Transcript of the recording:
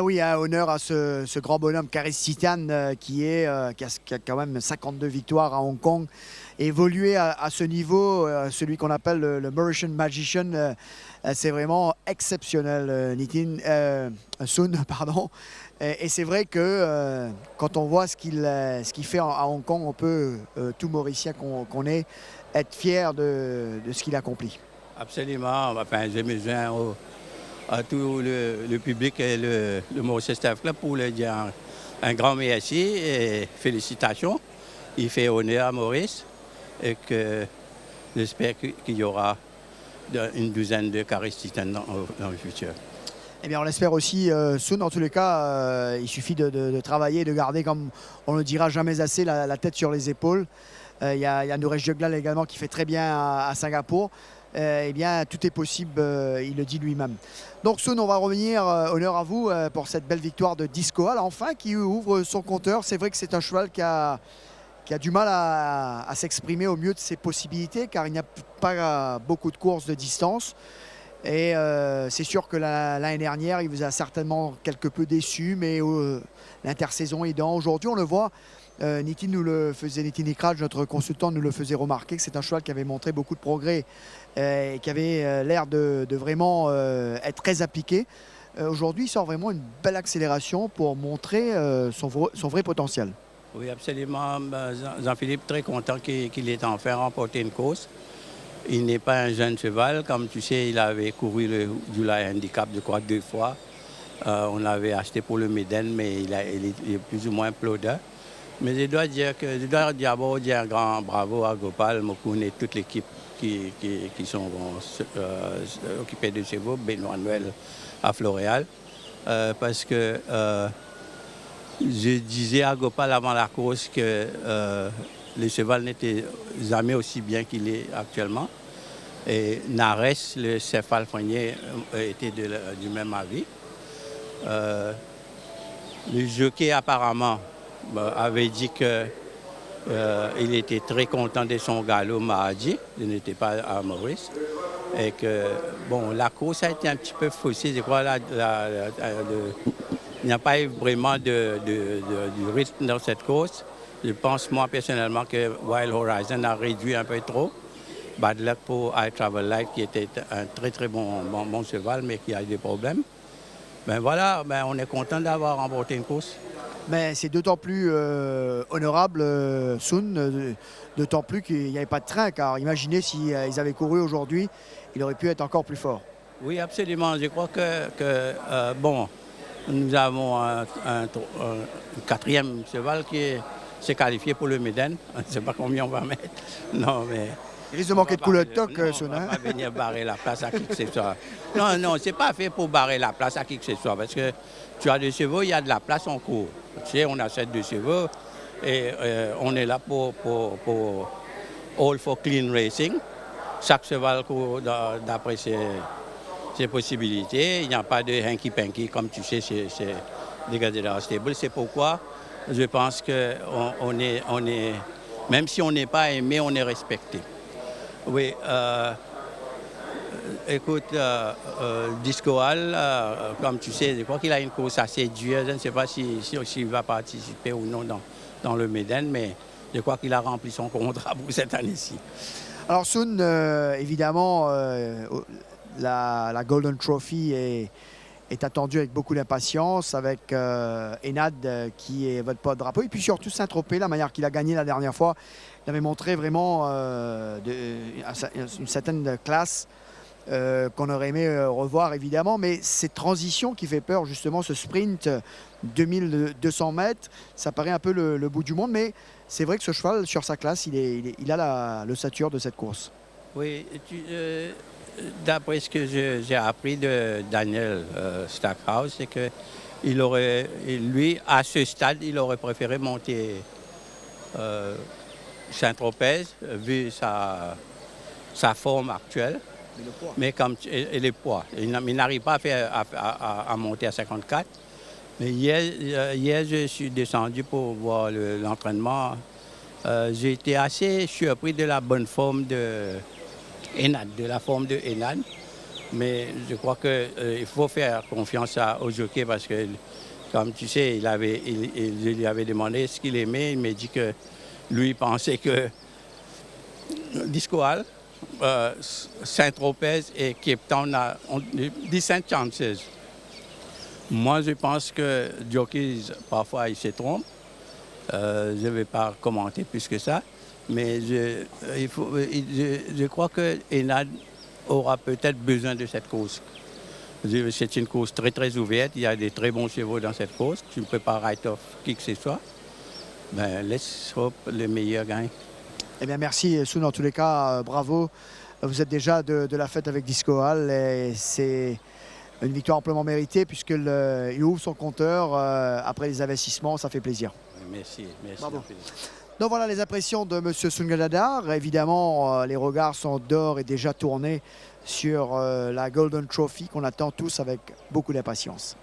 Oui, honneur à ce grand bonhomme Karis Titan qui a quand même 52 victoires à Hong Kong. Évoluer à ce niveau, celui qu'on appelle le Mauritian Magician, c'est vraiment exceptionnel, Sun, pardon. Et c'est vrai que quand on voit ce qu'il fait à Hong Kong, on peut, tout Mauricien qu'on est, être fier de ce qu'il accomplit. Absolument. Enfin, je me joins à tout le public et le Mauritius Staff Club pour lui dire un grand merci et félicitations. Il fait honneur à Maurice et que j'espère qu'il y aura une douzaine de Karis Titan dans le futur. Eh bien, on l'espère aussi, Sun. En tous les cas, il suffit de travailler, de garder, comme on ne le dira jamais assez, la tête sur les épaules. Il y a Nuresh Juglal également qui fait très bien à Singapour. Eh bien, tout est possible, il le dit lui-même. Donc, Sun, on va revenir, honneur à vous, pour cette belle victoire de Discoal, enfin, qui ouvre son compteur. C'est vrai que c'est un cheval qui a du mal à s'exprimer au mieux de ses possibilités, car il n'y a pas beaucoup de courses de distance. Et c'est sûr que l'année dernière, il vous a certainement quelque peu déçu, mais l'intersaison aidant. Aujourd'hui, on le voit, Nitin Nikraj, notre consultant, nous le faisait remarquer que c'est un cheval qui avait montré beaucoup de progrès et qui avait l'air de vraiment être très appliqué. Aujourd'hui, il sort vraiment une belle accélération pour montrer son vrai potentiel. Oui, absolument. Jean-Philippe, très content qu'il ait enfin remporté une course. Il n'est pas un jeune cheval. Comme tu sais, il avait couru le July Handicap, je crois, 2 fois. On l'avait acheté pour le Méden, mais il est plus ou moins plaudeur. Mais je dois d'abord dire un grand bravo à Gopal, Mokun et toute l'équipe qui sont occupés de chevaux, Benoît Noël à Floréal. Parce que je disais à Gopal avant la course que le cheval n'était jamais aussi bien qu'il est actuellement. Et Nares, le céphalfrenier, était du même avis. Le jockey apparemment avait dit qu'il était très content de son galop mardi, il n'était pas à Maurice. Et que bon, la course a été un petit peu faussée. Je crois il n'y a pas eu vraiment du rythme dans cette course. Je pense moi personnellement que Wild Horizon a réduit un peu trop. Bad luck pour I Travel Light qui était un très très bon cheval mais qui a eu des problèmes. Ben voilà, ben on est content d'avoir remporté une course. Mais c'est d'autant plus honorable, Sun, d'autant plus qu'il n'y avait pas de train, car imaginez si ils avaient couru aujourd'hui, il aurait pu être encore plus fort. Oui, absolument. Je crois bon, nous avons un quatrième cheval qui s'est qualifié pour le Méden. Je ne sais pas combien on va mettre. Non, mais Il risque de manquer de couleur de toc, Sun. On ne Sun. va pas venir barrer la place à qui que ce soit. Non, ce n'est pas fait pour barrer la place à qui que ce soit. Parce que tu as des chevaux, il y a de la place en cours. Tu sais, on achète des chevaux et on est là pour All for Clean Racing. Chaque cheval court d'après ses possibilités. Il n'y a pas de hanky-panky, comme tu sais, c'est dégagé dans la stable. C'est pourquoi je pense qu'on est, même si on n'est pas aimé, on est respecté. Oui, écoute, Disco Hall, comme tu sais, je crois qu'il a une course assez dure. Je ne sais pas s'il va participer ou non dans le Méden, mais je crois qu'il a rempli son contrat pour cette année-ci. Alors Sun, évidemment, la Golden Trophy est attendue avec beaucoup d'impatience, avec Enad qui est votre porte-drapeau, et puis surtout Saint-Tropez, la manière qu'il a gagné la dernière fois. Il avait montré vraiment une certaine classe qu'on aurait aimé revoir évidemment, mais cette transition qui fait peur, justement ce sprint 2200 mètres, ça paraît un peu le bout du monde, mais c'est vrai que ce cheval, sur sa classe, il a l'ossature de cette course. Oui, d'après ce que j'ai appris de Daniel Stackhouse, c'est que lui, à ce stade, il aurait préféré monter Saint-Tropez, vu sa forme actuelle. Mais et les poids. Il n'arrive pas à monter à 54. Mais hier, je suis descendu pour voir l'entraînement. J'ai été assez surpris de la bonne forme de Enad, Mais je crois qu'il faut faire confiance au jockey parce que, comme tu sais, je lui avais demandé ce qu'il aimait. Il m'a dit que lui pensait que Disco Hall, Saint-Tropez et Cape Town ont 17 chances. Moi, je pense que jockeys, parfois, ils se trompent. Je ne vais pas commenter plus que ça. Mais je crois que Enad aura peut-être besoin de cette course. C'est une course très très ouverte. Il y a des très bons chevaux dans cette course. Tu ne peux pas write-off qui que ce soit. Ben, let's hope le meilleur gagne. Eh bien, merci Soun, en tous les cas, bravo. Vous êtes déjà de la fête avec Disco Hall et c'est une victoire amplement méritée puisqu'il ouvre son compteur après les investissements, ça fait plaisir. Merci, merci. Bravo. Donc voilà les impressions de M. Soungadadar. Évidemment, les regards sont d'or et déjà tournés sur la Golden Trophy qu'on attend tous avec beaucoup d'impatience.